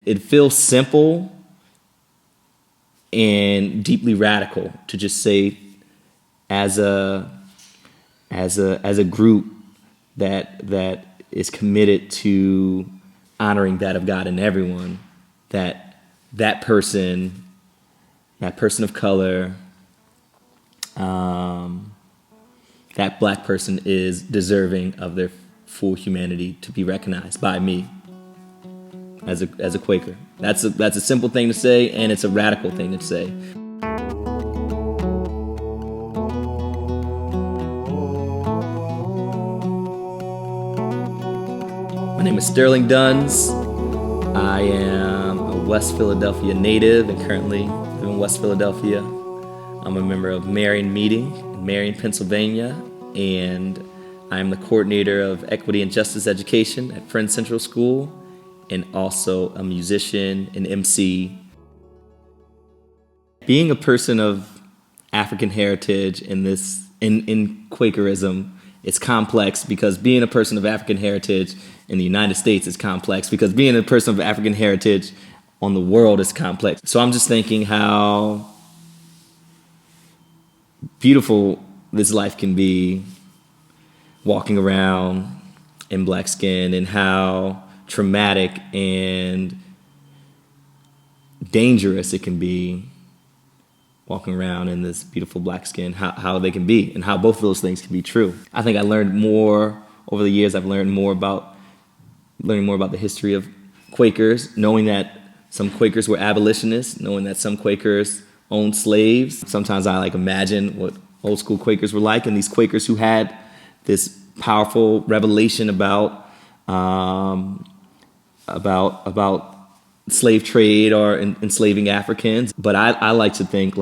it feels simple and deeply radical to just say, as a group that is committed to honoring that of God in everyone, that person of color, that black person is deserving of their full humanity to be recognized by me as a Quaker. That's a simple thing to say, and it's a radical thing to say. My name is Sterling Duns. I am a West Philadelphia native and currently live in West Philadelphia. I'm a member of Merion Meeting in Merion, Pennsylvania, and I'm the coordinator of Equity and Justice Education at Friends Central School, and also a musician and emcee. Being a person of African heritage in Quakerism, it's complex, because being a person of African heritage in the United States is complex, because being a person of African heritage on the world is complex. So I'm just thinking how beautiful this life can be walking around in black skin, and how traumatic and dangerous it can be walking around in this beautiful black skin, how they can be, and how both of those things can be true. I think I learned more over the years. I've learned more about the history of Quakers, knowing that some Quakers were abolitionists, knowing that some Quakers owned slaves. Sometimes I imagine what old school Quakers were like, and these Quakers who had this powerful revelation about slave trade or enslaving Africans. But I like to think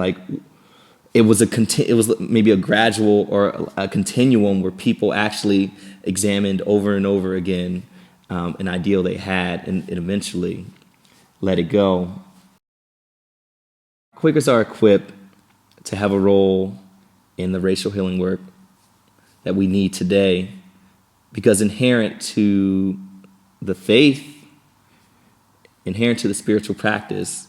it was maybe a gradual or a continuum where people actually examined over and over again an ideal they had, and eventually let it go. Quakers are equipped to have a role in the racial healing work that we need today, because inherent to the faith, inherent to the spiritual practice,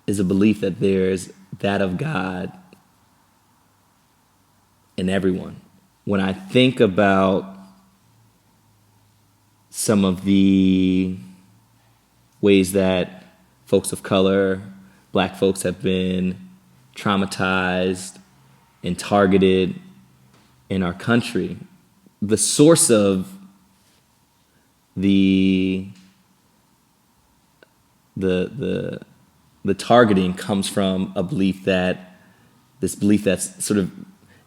is a belief that there's that of God in everyone. When I think about some of the ways that folks of color, black folks, have been traumatized and targeted in our country, the source of the targeting comes from a belief that's sort of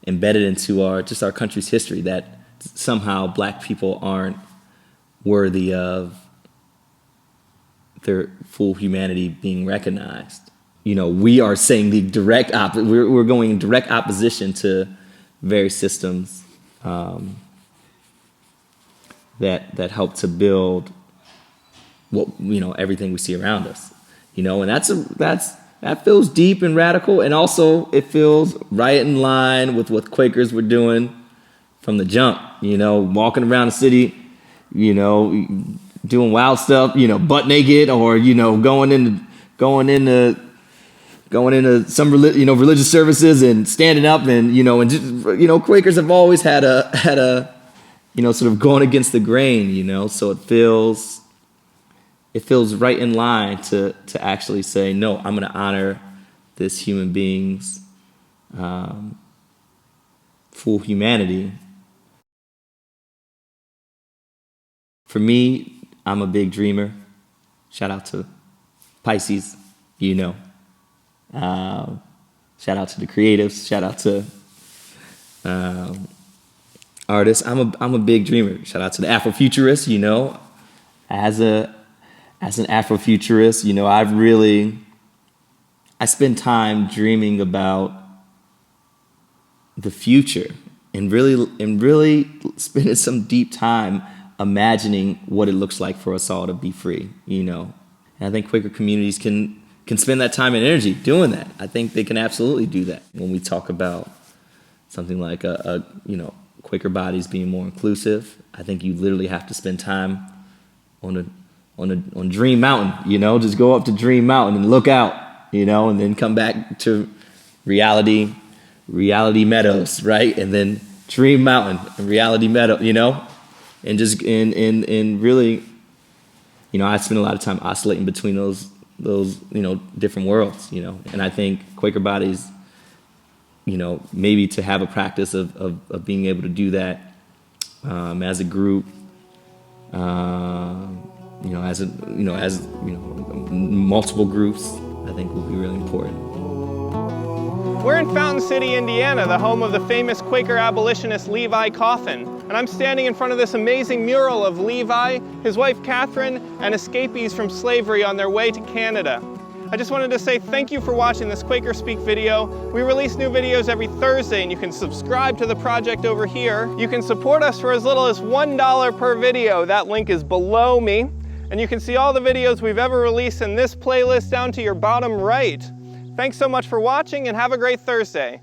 embedded into our country's history, that somehow black people aren't worthy of their full humanity being recognized. We are saying the direct opposite. We're going in direct opposition to various systems that help to build everything we see around us. And that feels deep and radical, and also it feels right in line with what Quakers were doing from the jump. Walking around the city, doing wild stuff, butt naked, or going into some religious services and standing up, and Quakers have always had a sort of going against the grain, so it feels right in line to actually say, no, I'm going to honor this human being's full humanity. For me, I'm a big dreamer. Shout out to Pisces, shout out to the creatives, shout out to artists. I'm a big dreamer. Shout out to the Afrofuturist, as an Afrofuturist, I spend time dreaming about the future, and really spending some deep time imagining what it looks like for us all to be free, And I think Quaker communities can spend that time and energy doing that. I think they can absolutely do that. When we talk about something like Quaker bodies being more inclusive, I think you literally have to spend time on on Dream Mountain, you know, just go up to Dream Mountain and look out, you know, and then come back to Reality Meadows, right? And then Dream Mountain and Reality Meadow, you know, and just and really, you know, I spend a lot of time oscillating between those you know, different worlds, you know, and I think Quaker bodies, you know, maybe to have a practice of being able to do that as a group, you know, as multiple groups, I think will be really important. We're in Fountain City, Indiana, the home of the famous Quaker abolitionist Levi Coffin. And I'm standing in front of this amazing mural of Levi, his wife Catherine, and escapees from slavery on their way to Canada. I just wanted to say thank you for watching this QuakerSpeak video. We release new videos every Thursday, and you can subscribe to the project over here. You can support us for as little as $1 per video. That link is below me. And you can see all the videos we've ever released in this playlist down to your bottom right. Thanks so much for watching, and have a great Thursday.